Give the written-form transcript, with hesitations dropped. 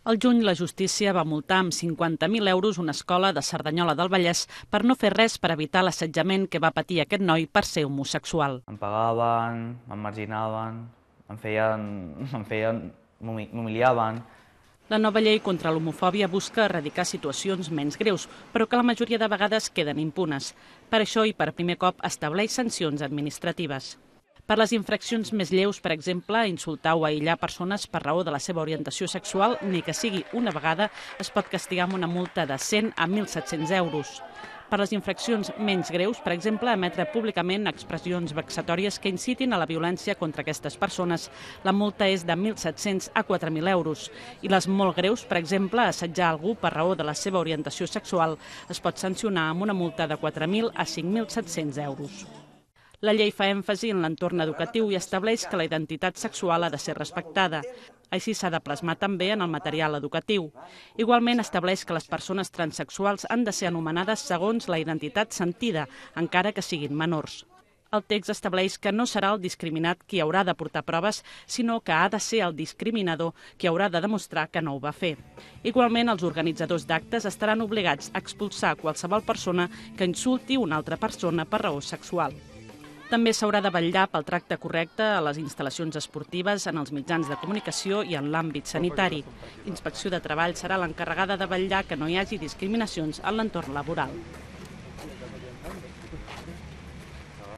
Al juny, la justícia va multar amb 50.000 euros una escola de Cerdanyola del Vallès per no fer res per evitar l'assetjament que va patir aquest noi per ser homosexual. Em pagaven, em marginaven, m'humiliaven. La nova llei contra l'homofòbia busca erradicar situacions menys greus, però que la majoria de vegades queden impunes. Per això, i per primer cop, estableix sancions administratives. Per les infraccions més lleus, per exemple, insultar o aïllar persones per raó de la seva orientació sexual, ni que sigui una vegada, es pot castigar amb una multa de 100 a 1.700 euros. Per les infraccions menys greus, per exemple, emetre públicament expressions vexatòries que incitin a la violència contra aquestes persones, la multa és de 1.700 a 4.000 euros. I les molt greus, per exemple, assetjar algú per raó de la seva orientació sexual, es pot sancionar amb una multa de 4.000 a 5.700 euros. La llei fa èmfasi en l'entorn educatiu i estableix que la identitat sexual ha de ser respectada. Així s'ha de plasmar també en el material educatiu. Igualment estableix que les persones transsexuals han de ser anomenades segons la identitat sentida, encara que siguin menors. El text estableix que no serà el discriminat qui haurà de portar proves, sinó que ha de ser el discriminador qui haurà de demostrar que no ho va fer. Igualment, els organitzadors d'actes estaran obligats a expulsar qualsevol persona que insulti una altra persona per raó sexual. També s'haurà de vetllar pel tracte correcte a les instal·lacions esportives, en els mitjans de comunicació i en l'àmbit sanitari. Inspecció de Treball serà l'encarregada de vetllar que no hi hagi discriminacions en l'entorn laboral.